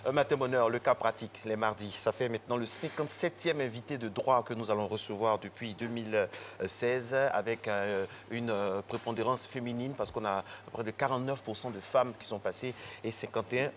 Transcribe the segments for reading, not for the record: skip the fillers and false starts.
Matin Bonheur, le cas pratique, les mardis. Ça fait maintenant le 57e invité de droit que nous allons recevoir depuis 2016 avec une prépondérance féminine parce qu'on a près de 49% de femmes qui sont passées et 51%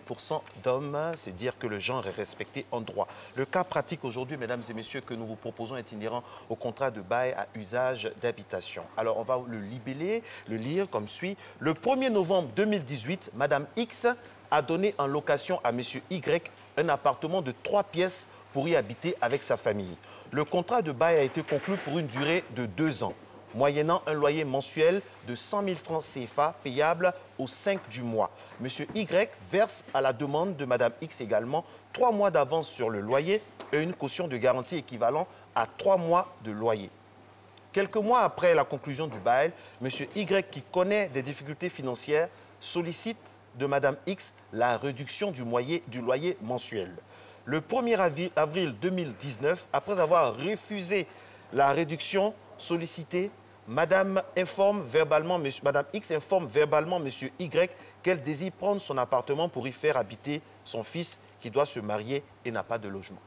d'hommes. C'est dire que le genre est respecté en droit. Le cas pratique aujourd'hui, mesdames et messieurs, que nous vous proposons est inhérent au contrat de bail à usage d'habitation. Alors, on va le libeller, le lire comme suit. Le 1er novembre 2018, Madame X a donné en location à M. Y un appartement de 3 pièces pour y habiter avec sa famille. Le contrat de bail a été conclu pour une durée de 2 ans, moyennant un loyer mensuel de 100 000 francs CFA payable au 5 du mois. M. Y verse à la demande de Mme X également 3 mois d'avance sur le loyer et une caution de garantie équivalent à 3 mois de loyer. Quelques mois après la conclusion du bail, M. Y, qui connaît des difficultés financières, sollicite de Mme X la réduction du loyer mensuel. Le 1er avril 2019, après avoir refusé la réduction sollicitée, Mme X informe verbalement M. Y qu'elle désire prendre son appartement pour y faire habiter son fils qui doit se marier et n'a pas de logement.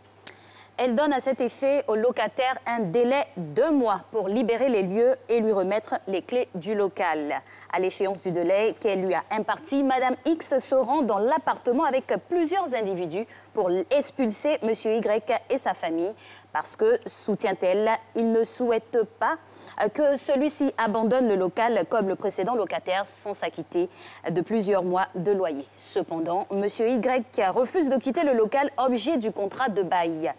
Elle donne à cet effet au locataire un délai de 2 mois pour libérer les lieux et lui remettre les clés du local. À l'échéance du délai qu'elle lui a imparti, Mme X se rend dans l'appartement avec plusieurs individus pour expulser M. Y et sa famille parce que, soutient-elle, il ne souhaite pas que celui-ci abandonne le local comme le précédent locataire sans s'acquitter de plusieurs mois de loyer. Cependant, M. Y refuse de quitter le local objet du contrat de bail,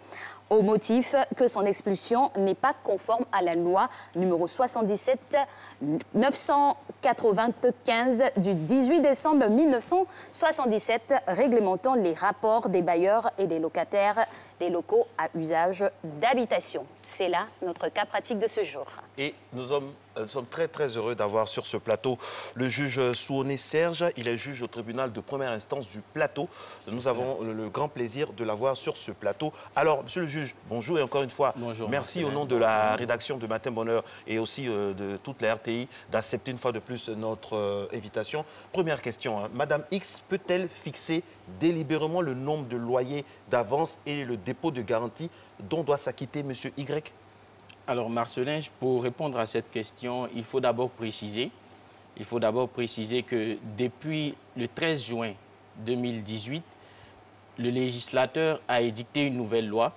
au motif que son expulsion n'est pas conforme à la loi numéro 77-995 du 18 décembre 1977 réglementant les rapports des bailleurs et des locataires des locaux à usage d'habitation. C'est là notre cas pratique de ce jour. Et nous sommes très heureux d'avoir sur ce plateau le juge Souoné Serge. Il est juge au tribunal de première instance du plateau. Nous avons le grand plaisir de l'avoir sur ce plateau. Alors, monsieur le juge, bonjour et encore une fois, bonjour, merci au nom de la rédaction de Matin Bonheur et aussi de toute la RTI d'accepter une fois de plus notre invitation. Première question, Madame X peut-elle fixer délibérément le nombre de loyers d'avance et le dépôt de garantie dont doit s'acquitter monsieur Y? Alors, Marcelin, pour répondre à cette question, il faut d'abord préciser que depuis le 13 juin 2018, le législateur a édicté une nouvelle loi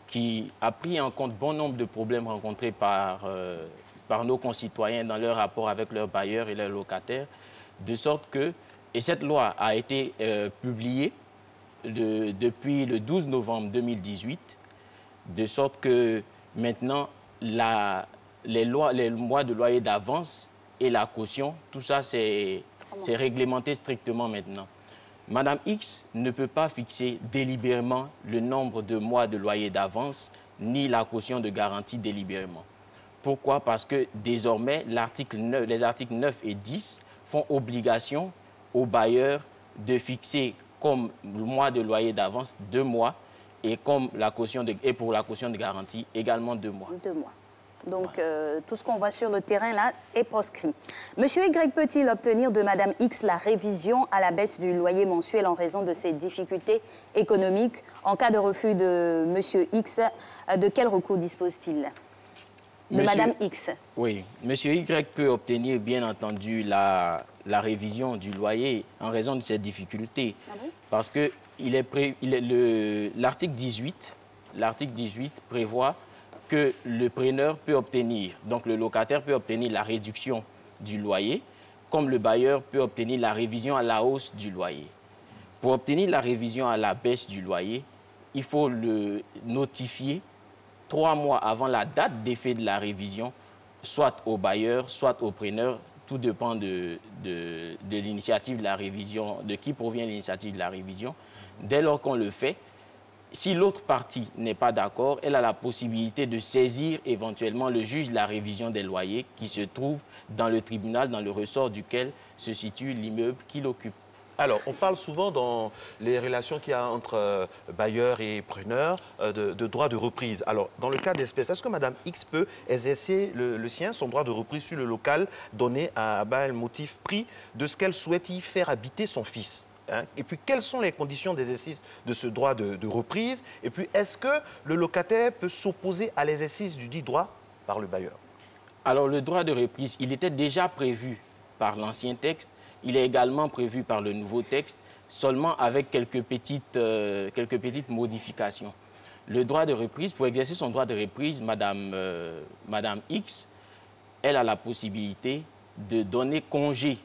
qui a pris en compte bon nombre de problèmes rencontrés par nos concitoyens dans leur rapport avec leurs bailleurs et leurs locataires, de sorte que, et cette loi a été publiée depuis le 12 novembre 2018, de sorte que maintenant, les mois de loyer d'avance et la caution, tout ça, c'est réglementé strictement maintenant. Madame X ne peut pas fixer délibérément le nombre de mois de loyer d'avance ni la caution de garantie délibérément. Pourquoi? Parce que désormais, les articles 9 et 10 font obligation aux bailleurs de fixer comme mois de loyer d'avance 2 mois et pour la caution de garantie également 2 mois. 2 mois. Donc, tout ce qu'on voit sur le terrain, là, est proscrit. Monsieur Y peut-il obtenir de Madame X la révision à la baisse du loyer mensuel en raison de ses difficultés économiques? En cas de refus de Monsieur X, de quel recours dispose-t-il? Madame X. Oui. Monsieur Y peut obtenir, bien entendu, la révision du loyer en raison de ses difficultés. Ah bon? Parce que l'article 18 prévoit que le preneur peut obtenir, donc le locataire peut obtenir la réduction du loyer, comme le bailleur peut obtenir la révision à la hausse du loyer. Pour obtenir la révision à la baisse du loyer, il faut le notifier 3 mois avant la date d'effet de la révision, soit au bailleur, soit au preneur. Tout dépend de l'initiative de la révision, de qui provient l'initiative de la révision. Dès lors qu'on le fait, si l'autre partie n'est pas d'accord, elle a la possibilité de saisir éventuellement le juge de la révision des loyers qui se trouve dans le tribunal, dans le ressort duquel se situe l'immeuble qu'il occupe. Alors, on parle souvent dans les relations qu'il y a entre bailleurs et preneurs de droit de reprise. Alors, dans le cas d'espèce, est-ce que Mme X peut exercer le sien, son droit de reprise sur le local donné à un motif pris de ce qu'elle souhaite y faire habiter son fils? hein? Et puis, quelles sont les conditions d'exercice de ce droit de reprise? Et puis, est-ce que le locataire peut s'opposer à l'exercice du dit droit par le bailleur? Alors, le droit de reprise, il était déjà prévu par l'ancien texte. Il est également prévu par le nouveau texte, seulement avec quelques petites modifications. Le droit de reprise, pour exercer son droit de reprise, Madame X, elle a la possibilité de donner congé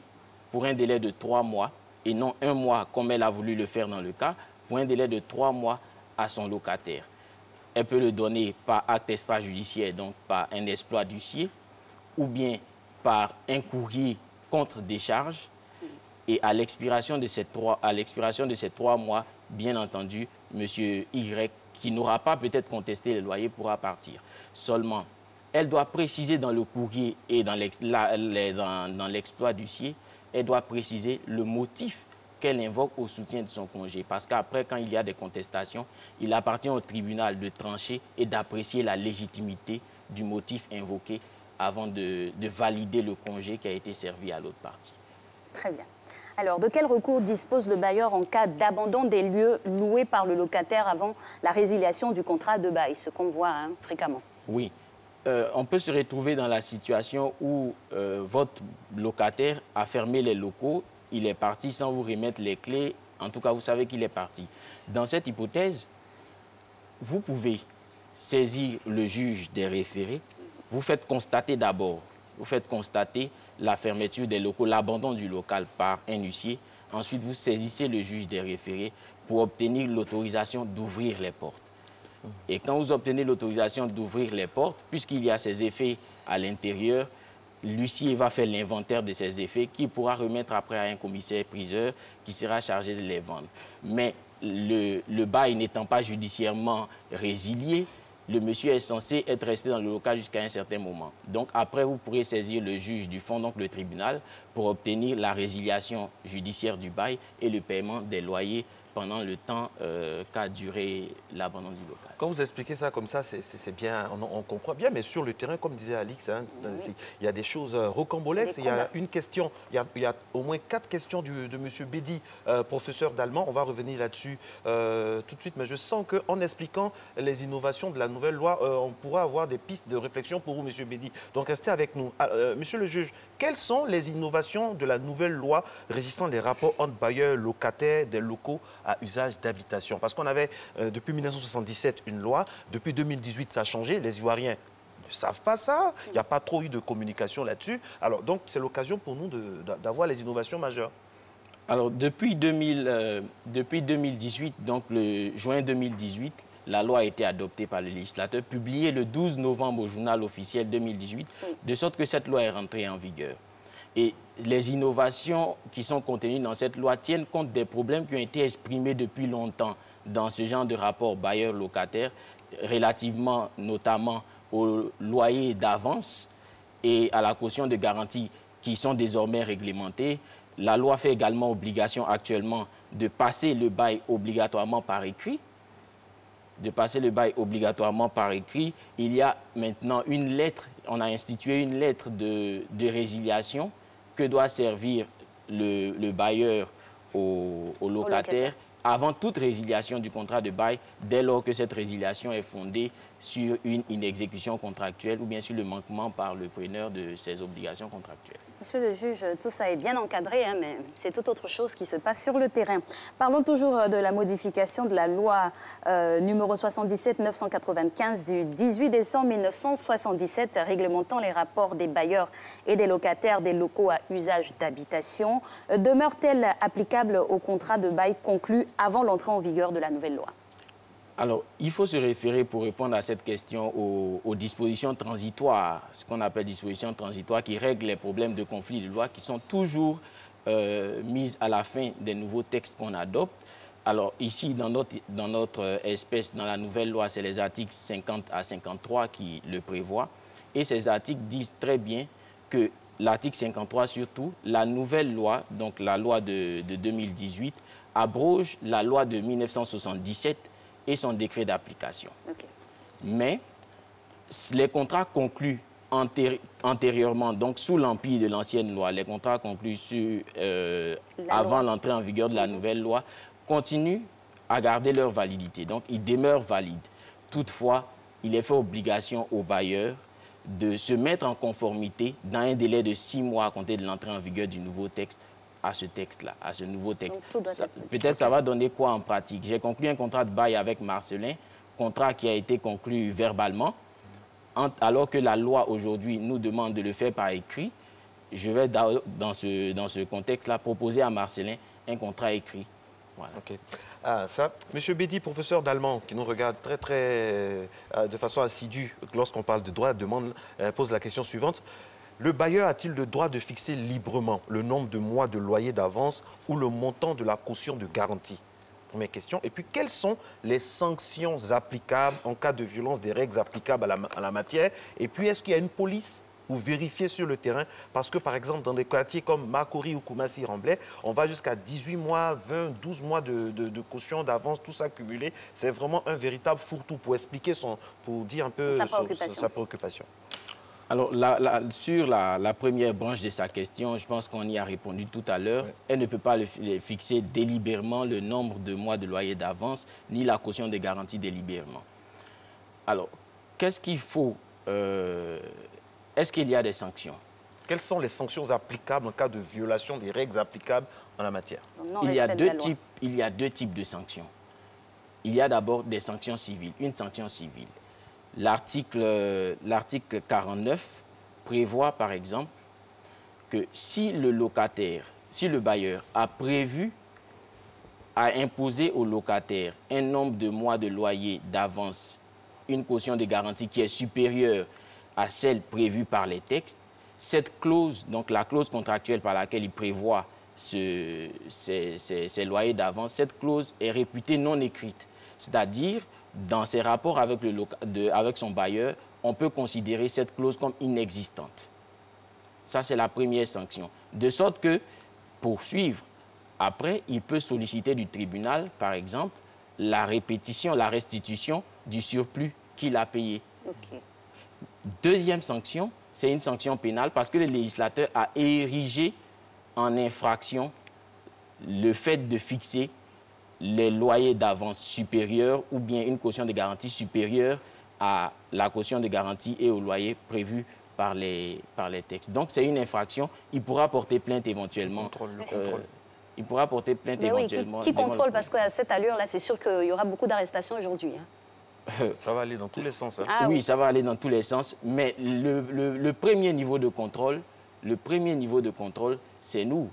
pour un délai de 3 mois et non 1 mois comme elle a voulu le faire dans le cas, pour un délai de 3 mois à son locataire. Elle peut le donner par acte extrajudiciaire, donc par un exploit d'huissier, ou bien par un courrier contre décharge. Et à l'expiration de ces 3 mois, bien entendu, M. Y, qui n'aura pas peut-être contesté le loyer, pourra partir. Seulement, elle doit préciser dans le courrier et dans l'exploit d'huissier, elle doit préciser le motif qu'elle invoque au soutien de son congé. Parce qu'après, quand il y a des contestations, il appartient au tribunal de trancher et d'apprécier la légitimité du motif invoqué avant de valider le congé qui a été servi à l'autre partie. Très bien. Alors, de quel recours dispose le bailleur en cas d'abandon des lieux loués par le locataire avant la résiliation du contrat de bail, ce qu'on voit fréquemment? Oui. On peut se retrouver dans la situation où votre locataire a fermé les locaux, il est parti sans vous remettre les clés, en tout cas vous savez qu'il est parti. Dans cette hypothèse, vous pouvez saisir le juge des référés, vous faites constater d'abord, la fermeture des locaux, l'abandon du local par un huissier, ensuite vous saisissez le juge des référés pour obtenir l'autorisation d'ouvrir les portes. Et quand vous obtenez l'autorisation d'ouvrir les portes, puisqu'il y a ces effets à l'intérieur, l'huissier va faire l'inventaire de ces effets qu'il pourra remettre après à un commissaire-priseur qui sera chargé de les vendre. Mais le bail n'étant pas judiciairement résilié, le monsieur est censé être resté dans le local jusqu'à un certain moment. Donc après, vous pourrez saisir le juge du fond, donc le tribunal, pour obtenir la résiliation judiciaire du bail et le paiement des loyers pendant le temps qu'a duré l'abandon du local. Quand vous expliquez ça comme ça, c'est bien, on comprend bien, mais sur le terrain, comme disait Alix, hein, il y a des choses rocambolesques. Il y a une question, il y a au moins 4 questions de M. Bédi, professeur d'allemand. On va revenir là-dessus tout de suite, mais je sens qu'en expliquant les innovations de la nouvelle loi, on pourra avoir des pistes de réflexion pour vous, M. Bédi. Donc restez avec nous. Monsieur le juge, quelles sont les innovations de la nouvelle loi régissant les rapports entre bailleurs, locataires des locaux à usage d'habitation? Parce qu'on avait, depuis 1977, une loi. Depuis 2018, ça a changé. Les Ivoiriens ne savent pas ça. Il n'y a pas trop eu de communication là-dessus. Alors, donc, c'est l'occasion pour nous d'avoir les innovations majeures. Alors, depuis 2018, donc le juin 2018, la loi a été adoptée par le législateur, publiée le 12 novembre au journal officiel 2018, de sorte que cette loi est rentrée en vigueur. Et les innovations qui sont contenues dans cette loi tiennent compte des problèmes qui ont été exprimés depuis longtemps dans ce genre de rapport bailleur-locataire, relativement notamment au loyer d'avance et à la caution de garantie qui sont désormais réglementées. La loi fait également obligation actuellement de passer le bail obligatoirement par écrit. Il y a maintenant une lettre, on a institué une lettre de résiliation que doit servir le bailleur au locataire avant toute résiliation du contrat de bail, dès lors que cette résiliation est fondée sur une inexécution contractuelle ou bien sur le manquement par le preneur de ses obligations contractuelles. Monsieur le juge, tout ça est bien encadré, hein, mais c'est tout autre chose qui se passe sur le terrain. Parlons toujours de la modification de la loi numéro 77-995 du 18 décembre 1977 réglementant les rapports des bailleurs et des locataires des locaux à usage d'habitation. Demeure-t-elle applicable aux contrats de bail conclus avant l'entrée en vigueur de la nouvelle loi? Alors, il faut se référer pour répondre à cette question aux dispositions transitoires, ce qu'on appelle dispositions transitoires qui règlent les problèmes de conflit de loi qui sont toujours mises à la fin des nouveaux textes qu'on adopte. Alors ici, dans notre espèce, dans la nouvelle loi, c'est les articles 50 à 53 qui le prévoient. Et ces articles disent très bien que l'article 53 surtout, la nouvelle loi, donc la loi de 2018, abroge la loi de 1977 et son décret d'application. Okay. Mais les contrats conclus antérieurement, donc sous l'empire de l'ancienne loi, les contrats conclus avant l'entrée en vigueur de la nouvelle loi continuent à garder leur validité. Donc, ils demeurent valides. Toutefois, il est fait obligation aux bailleurs de se mettre en conformité dans un délai de 6 mois à compter de l'entrée en vigueur du nouveau texte à ce texte-là, à ce nouveau texte. Peut-être ça va donner quoi en pratique? J'ai conclu un contrat de bail avec Marcelin, contrat qui a été conclu verbalement, alors que la loi aujourd'hui nous demande de le faire par écrit. Je vais dans ce contexte-là proposer à Marcelin un contrat écrit. Voilà. Okay. Monsieur Bédi, professeur d'allemand, qui nous regarde de façon assidue lorsqu'on parle de droit, pose la question suivante. Le bailleur a-t-il le droit de fixer librement le nombre de mois de loyer d'avance ou le montant de la caution de garantie? Première question. Et puis, quelles sont les sanctions applicables en cas de violence des règles applicables à la matière? Et puis, est-ce qu'il y a une police ou vérifier sur le terrain? Parce que, par exemple, dans des quartiers comme Makori ou Koumassi-Remblai, on va jusqu'à 18 mois, 20, 12 mois de caution, d'avance, tout ça cumulé. C'est vraiment un véritable fourre-tout pour expliquer pour dire un peu sa préoccupation. Alors, sur la première branche de sa question, je pense qu'on y a répondu tout à l'heure. Oui. Elle ne peut pas fixer délibérément le nombre de mois de loyer d'avance, ni la caution de garantie délibérément. Alors, qu'est-ce qu'il faut est-ce qu'il y a des sanctions? Quelles sont les sanctions applicables en cas de violation des règles applicables en la matière? Il y a deux types de sanctions. Il y a d'abord des sanctions civiles, une sanction civile. L'article 49 prévoit, par exemple, que si le bailleur a prévu à imposer au locataire un nombre de mois de loyer d'avance, une caution de garantie qui est supérieure à celle prévue par les textes, cette clause, donc la clause contractuelle par laquelle il prévoit ces loyers d'avance, cette clause est réputée non écrite. C'est-à-dire, dans ses rapports avec son bailleur, on peut considérer cette clause comme inexistante. Ça, c'est la première sanction. De sorte que, pour suivre, après, il peut solliciter du tribunal, par exemple, la restitution du surplus qu'il a payé. Okay. Deuxième sanction, c'est une sanction pénale parce que le législateur a érigé en infraction le fait de fixer les loyers d'avance supérieurs ou bien une caution de garantie supérieure à la caution de garantie et au loyer prévu par les textes. Donc, c'est une infraction. Il pourra porter plainte éventuellement. Le contrôle. Il pourra porter plainte éventuellement. Oui, qui contrôle? Parce qu'à cette allure-là, c'est sûr qu'il y aura beaucoup d'arrestations aujourd'hui. Ça va aller dans tous les sens. Hein. Oui, ça va aller dans tous les sens. Mais le premier niveau de contrôle, c'est nous.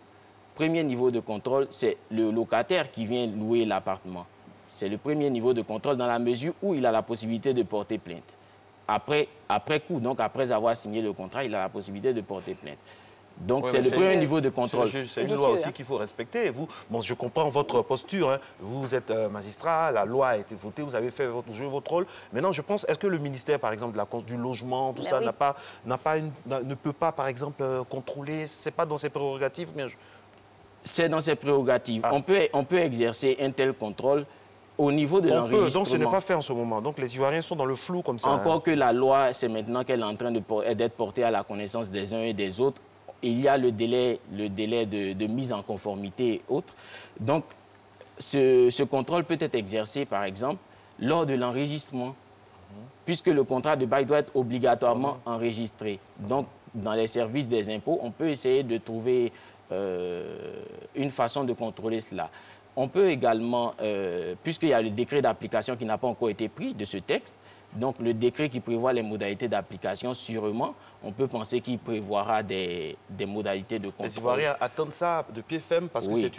Premier niveau de contrôle, c'est le locataire qui vient louer l'appartement. C'est le premier niveau de contrôle dans la mesure où il a la possibilité de porter plainte. Après coup, donc après avoir signé le contrat, il a la possibilité de porter plainte. Donc, c'est le premier niveau de contrôle. C'est une loi aussi qu'il faut respecter. Et vous, bon, je comprends votre posture. Hein. Vous êtes magistrat, la loi a été votée, vous avez fait votre rôle. Maintenant, je pense, est-ce que le ministère, par exemple, du logement, tout ça, ne peut pas, par exemple, contrôler? Ce n'est pas dans ses prérogatives, mais c'est dans ses prérogatives. Ah. On peut exercer un tel contrôle au niveau de l'enregistrement. Donc, ce n'est pas fait en ce moment. Donc, les Ivoiriens sont dans le flou comme ça. Encore que la loi, c'est maintenant qu'elle est en train d'être portée à la connaissance des uns et des autres. Il y a le délai de mise en conformité et autres. Donc, ce contrôle peut être exercé, par exemple, lors de l'enregistrement, puisque le contrat de bail doit être obligatoirement enregistré. Donc, dans les services des impôts, on peut essayer de trouver une façon de contrôler cela. On peut également, puisqu'il y a le décret d'application qui n'a pas encore été pris de ce texte, donc le décret qui prévoit les modalités d'application, sûrement, on peut penser qu'il prévoira des modalités de contrôle. Les Ivoiriens attendent ça de pied ferme parce que c'est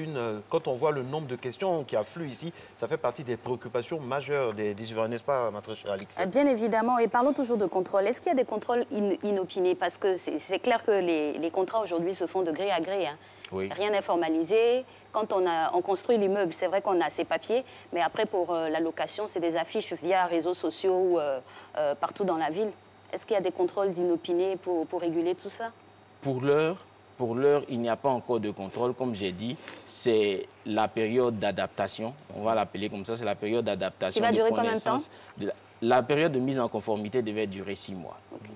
quand on voit le nombre de questions qui affluent ici, ça fait partie des préoccupations majeures des Ivoiriens, n'est-ce pas, ma très chère Alix? Bien évidemment, et parlons toujours de contrôle. Est-ce qu'il y a des contrôles inopinés? Parce que c'est clair que les contrats aujourd'hui se font de gré à gré. Hein. Oui. Rien n'est formalisé. Quand on construit l'immeuble, c'est vrai qu'on a ses papiers, mais après, pour la location, c'est des affiches via réseaux sociaux ou partout dans la ville. Est-ce qu'il y a des contrôles inopinés pour réguler tout ça? Pour l'heure, il n'y a pas encore de contrôle. Comme j'ai dit, c'est la période d'adaptation. On va l'appeler comme ça, c'est la période d'adaptation. Qui va durer combien de temps? La période de mise en conformité devait durer 6 mois. Okay.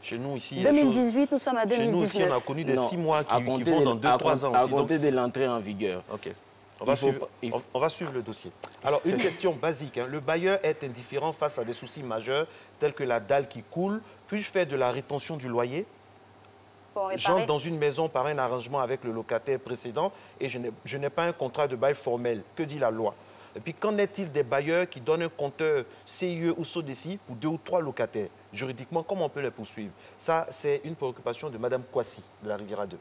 Chez nous, ici... 2018, nous sommes à 2019. Chez nous, ici, on a connu des 6 mois qui vont dans 2-3 ans. À compter de l'entrée en vigueur. OK. On va suivre le dossier. Alors, une question basique. Hein. Le bailleur est indifférent face à des soucis majeurs tels que la dalle qui coule. Puis-je faire de la rétention du loyer? J'entre dans une maison par un arrangement avec le locataire précédent et je n'ai pas un contrat de bail formel. Que dit la loi? Et puis, qu'en est-il des bailleurs qui donnent un compteur CIE ou SODECI pour 2 ou 3 locataires? Juridiquement, comment on peut les poursuivre? Ça, c'est une préoccupation de Mme Kwasi, de la Riviera 2.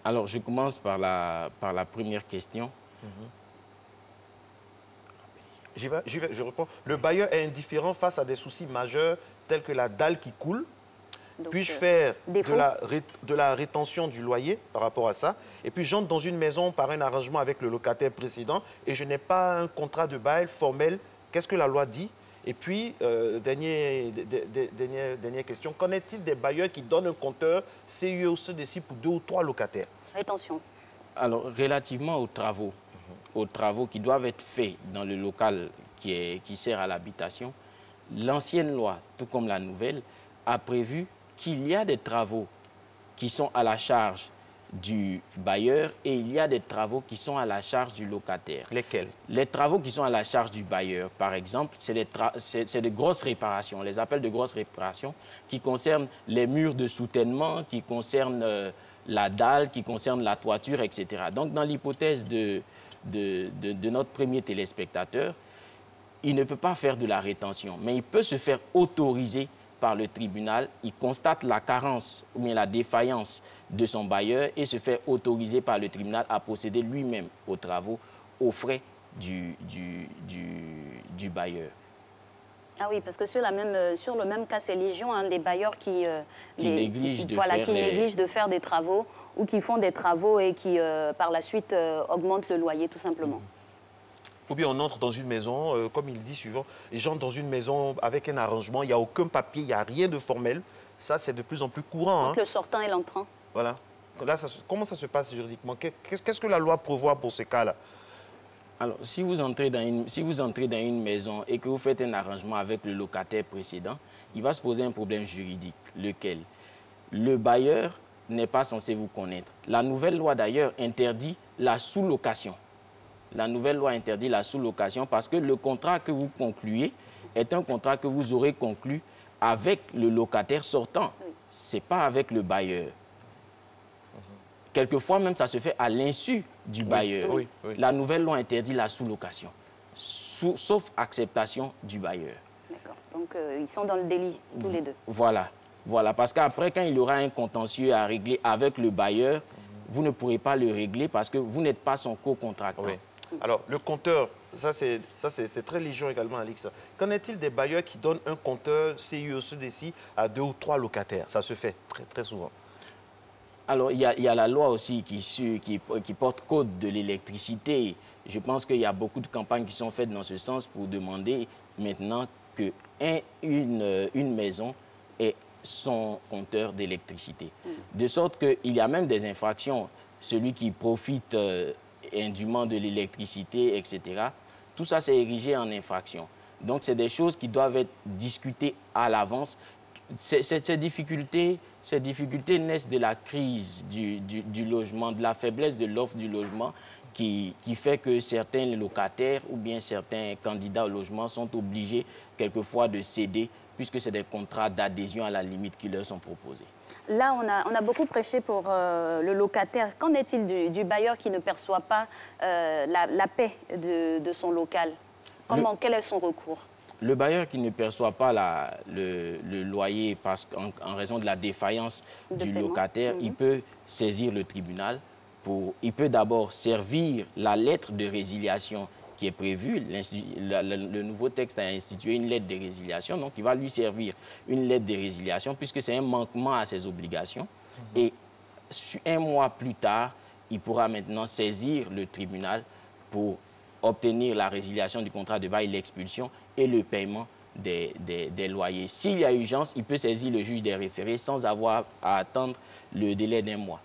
Alors, je commence par la première question. Je reprends. Le bailleur est indifférent face à des soucis majeurs tels que la dalle qui coule. Puis-je faire de la rétention du loyer par rapport à ça? Et puis, j'entre dans une maison par un arrangement avec le locataire précédent et je n'ai pas un contrat de bail formel. Qu'est-ce que la loi dit? Et puis, dernière question, qu'en est-il des bailleurs qui donnent un compteur CIE ou CDC pour 2 ou 3 locataires? Rétention. Alors, relativement aux travaux qui doivent être faits dans le local qui sert à l'habitation, l'ancienne loi, tout comme la nouvelle, a prévu qu'il y a des travaux qui sont à la charge du bailleur et il y a des travaux qui sont à la charge du locataire. Lesquels? Les travaux qui sont à la charge du bailleur, par exemple, c'est de grosses réparations, les appels de grosses réparations qui concernent les murs de soutènement, qui concernent la dalle, qui concernent la toiture, etc. Donc, dans l'hypothèse de notre premier téléspectateur, il ne peut pas faire de la rétention, mais il peut se faire autoriser par le tribunal, il constate la carence ou bien la défaillance de son bailleur et se fait autoriser par le tribunal à procéder lui-même aux travaux aux frais du bailleur. Ah oui, parce que sur le même cas, c'est légion, hein, des bailleurs qui négligent de faire des travaux ou qui font des travaux et qui, par la suite, augmentent le loyer, tout simplement. Ou bien on entre dans une maison, comme il dit souvent, les gens dans une maison avec un arrangement, il n'y a aucun papier, il n'y a rien de formel. Ça, c'est de plus en plus courant. Donc le sortant et l'entrant. Voilà. Là, comment ça se passe juridiquement? Qu'est-ce que la loi prévoit pour ces cas-là? Alors, si vous entrez dans une maison et que vous faites un arrangement avec le locataire précédent, il va se poser un problème juridique, lequel le bailleur n'est pas censé vous connaître. La nouvelle loi, d'ailleurs, interdit la sous-location. La nouvelle loi interdit la sous-location parce que le contrat que vous concluez est un contrat que vous aurez conclu avec le locataire sortant. Ce n'est pas avec le bailleur. Quelquefois, même, ça se fait à l'insu du bailleur. Oui. La nouvelle loi interdit la sous-location, sauf acceptation du bailleur. D'accord. Donc, ils sont dans le délit, tous les deux. Voilà. Parce qu'après, quand il y aura un contentieux à régler avec le bailleur, vous ne pourrez pas le régler parce que vous n'êtes pas son co-contractant. Oui. Alors, le compteur, ça c'est très légion également, Alix. Qu'en est-il des bailleurs qui donnent un compteur CIE, CDC à 2 ou 3 locataires? Ça se fait très, très souvent. Alors, il y a la loi aussi qui porte code de l'électricité. Je pense qu'il y a beaucoup de campagnes qui sont faites dans ce sens pour demander maintenant qu'une maison ait son compteur d'électricité. De sorte qu'il y a même des infractions. Celui qui profite indûment de l'électricité, etc. Tout ça, c'est érigé en infraction. Donc, c'est des choses qui doivent être discutées à l'avance. Ces difficultés naissent de la crise du logement, de la faiblesse de l'offre du logement qui fait que certains locataires ou bien certains candidats au logement sont obligés quelquefois de céder puisque c'est des contrats d'adhésion à la limite qui leur sont proposés. Là, on a beaucoup prêché pour le locataire. Qu'en est-il du bailleur qui ne perçoit pas la paie de son local? Quel est son recours? Le bailleur qui ne perçoit pas le loyer en raison de la défaillance du locataire, il peut saisir le tribunal. Il peut d'abord servir la lettre de résiliation qui est prévue. Le nouveau texte a institué une lettre de résiliation, donc il va lui servir une lettre de résiliation puisque c'est un manquement à ses obligations. Et 1 mois plus tard, il pourra maintenant saisir le tribunal pour obtenir la résiliation du contrat de bail, l'expulsion et le paiement des loyers. S'il y a urgence, il peut saisir le juge des référés sans avoir à attendre le délai d'1 mois.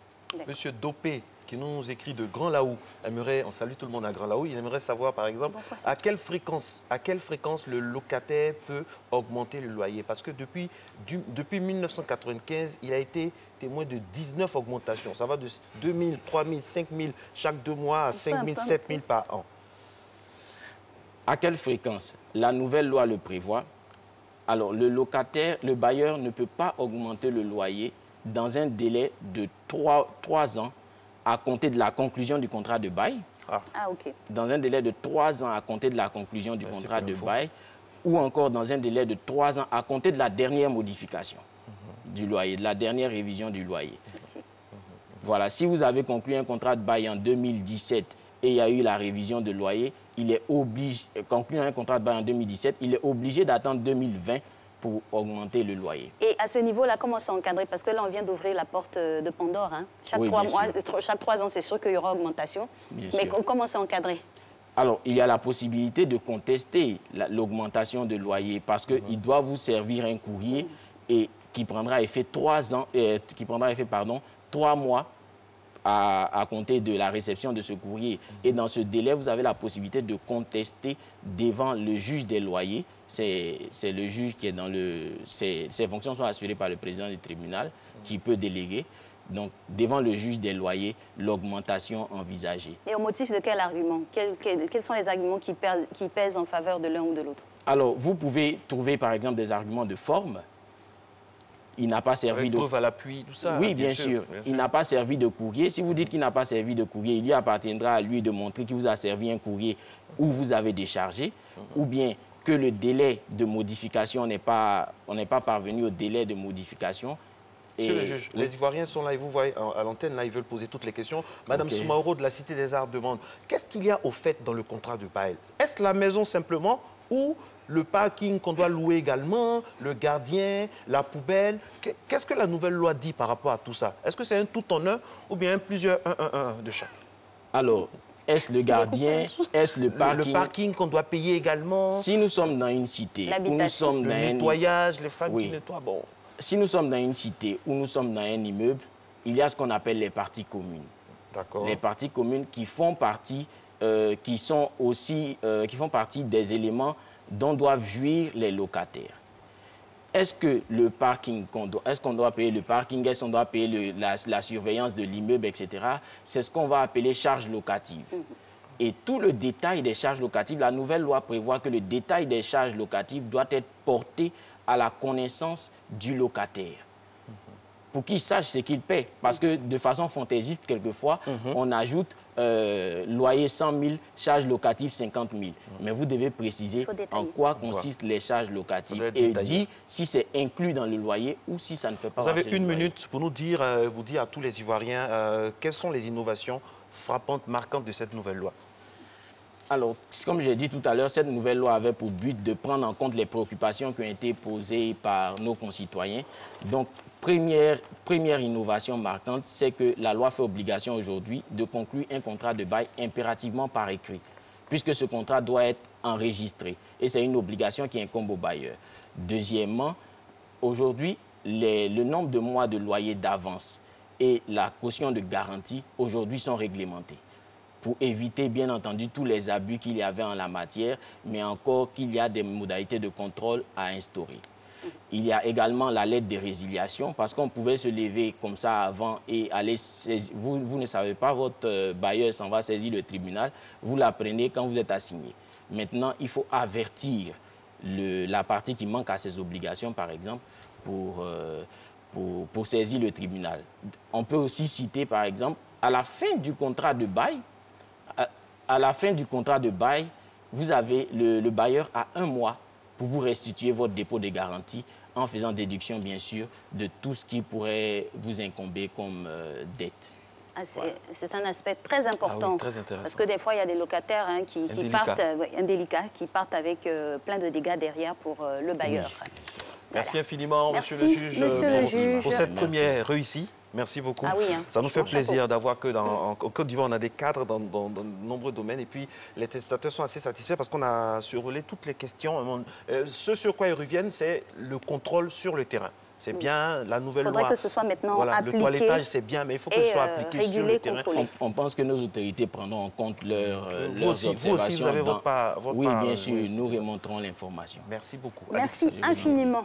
Monsieur Dopé, qui nous écrit de Grand Laou, aimerait, on salue tout le monde à Grand Laou, il aimerait savoir par exemple à quelle fréquence le locataire peut augmenter le loyer. Parce que depuis 1995, il a été témoin de 19 augmentations. Ça va de 2 000, 3 000, 5 000 chaque 2 mois à 5 000, 7 000 par an. À quelle fréquence? La nouvelle loi le prévoit. Alors, le bailleur ne peut pas augmenter le loyer dans un délai de 3 ans à compter de la conclusion du contrat de bail. OK. Dans un délai de 3 ans à compter de la conclusion du contrat de bail, ou encore dans un délai de 3 ans à compter de la dernière modification du loyer, de la dernière révision du loyer. Voilà, si vous avez conclu un contrat de bail en 2017 et il y a eu la révision de loyer, il est obligé, concluant un contrat de bail en 2017, il est obligé d'attendre 2020 pour augmenter le loyer. Et à ce niveau-là, comment c'est encadré? Parce que là, on vient d'ouvrir la porte de Pandore. Hein. Chaque 3 ans, c'est sûr qu'il y aura augmentation. Mais comment c'est encadré? Alors, il y a la possibilité de contester l'augmentation de loyer parce qu'il doit vous servir un courrier et qui prendra effet 3 mois à compter de la réception de ce courrier. Et dans ce délai, vous avez la possibilité de contester devant le juge des loyers. C'est le juge qui est dans le... Ces fonctions sont assurées par le président du tribunal qui peut déléguer. Donc, devant le juge des loyers, l'augmentation envisagée. Et au motif de quel argument? Quels sont les arguments qui pèsent en faveur de l'un ou de l'autre? Alors, vous pouvez trouver, par exemple, des arguments de forme. Il n'a pas servi de... preuve à l'appui, tout ça. Oui, bien sûr. Il n'a pas servi de courrier. Si vous dites qu'il n'a pas servi de courrier, il lui appartiendra à lui de montrer qu'il vous a servi un courrier où vous avez déchargé, ou bien que le délai de modification on n'est pas parvenu au délai de modification. Monsieur le juge, les Ivoiriens sont là et vous voyez à l'antenne, là, ils veulent poser toutes les questions. Madame Soumaoro de la Cité des Arts demande, qu'est-ce qu'il y a au fait dans le contrat de bail? Est-ce la maison simplement ou le parking qu'on doit louer également, le gardien, la poubelle? Qu'est-ce que la nouvelle loi dit par rapport à tout ça? Est-ce que c'est un tout en un ou bien plusieurs un de chaque? Alors, est-ce le gardien? Est-ce le parking? Le parking qu'on doit payer également? Si nous sommes dans une cité où nous sommes dans le nettoyage, les femmes qui nettoient, bon... Si nous sommes dans une cité ou nous sommes dans un immeuble, il y a ce qu'on appelle les parties communes. D'accord. Les parties communes qui font partie, qui font partie des éléments dont doivent jouir les locataires. Est-ce que le parking, est-ce qu'on doit payer le parking, est-ce qu'on doit payer la surveillance de l'immeuble, etc. C'est ce qu'on va appeler charges locatives. Et tout le détail des charges locatives, la nouvelle loi prévoit que le détail des charges locatives doit être porté à la connaissance du locataire, pour qu'il sache ce qu'il paie. Parce que de façon fantaisiste, quelquefois, on ajoute loyer 100 000, charges locatives 50 000. Mais vous devez préciser en quoi consistent les charges locatives et dire si c'est inclus dans le loyer ou si ça ne fait pas partie. Vous avez une minute pour nous dire, vous dire à tous les Ivoiriens quelles sont les innovations frappantes, marquantes de cette nouvelle loi. Alors, comme j'ai dit tout à l'heure, cette nouvelle loi avait pour but de prendre en compte les préoccupations qui ont été posées par nos concitoyens. Donc, première innovation marquante, c'est que la loi fait obligation aujourd'hui de conclure un contrat de bail impérativement par écrit, puisque ce contrat doit être enregistré. Et c'est une obligation qui incombe au bailleur. Deuxièmement, aujourd'hui, le nombre de mois de loyer d'avance et la caution de garantie, aujourd'hui, sont réglementés, pour éviter, bien entendu, tous les abus qu'il y avait en la matière, mais encore qu'il y a des modalités de contrôle à instaurer. Il y a également la lettre de résiliation, parce qu'on pouvait se lever comme ça avant et aller saisir. Vous ne savez pas, votre bailleur s'en va saisir le tribunal, vous la prenez quand vous êtes assigné. Maintenant, il faut avertir la partie qui manque à ses obligations, par exemple, pour saisir le tribunal. On peut aussi citer, par exemple, à la fin du contrat de bail, vous avez le bailleur a 1 mois pour vous restituer votre dépôt de garantie en faisant déduction, bien sûr, de tout ce qui pourrait vous incomber comme dette. C'est un aspect très important. Oui, très intéressant. Parce que des fois, il y a des locataires qui partent avec plein de dégâts derrière pour le bailleur. Oui. Merci infiniment, monsieur le juge, pour cette première réussie. Merci beaucoup. Ça nous fait plaisir d'avoir que en Côte d'Ivoire, on a des cadres dans de nombreux domaines. Et puis, les téléspectateurs sont assez satisfaits parce qu'on a survolé toutes les questions. Ce sur quoi ils reviennent, c'est le contrôle sur le terrain. c'est bien. La nouvelle loi... Il faudrait que ce soit maintenant appliqué. Le toilettage, c'est bien, mais il faut que ce soit appliqué sur le terrain. On pense que nos autorités prendront en compte leurs observations. Vous aussi, vous avez votre part. Oui, bien sûr, nous remonterons l'information. Merci beaucoup. Merci infiniment.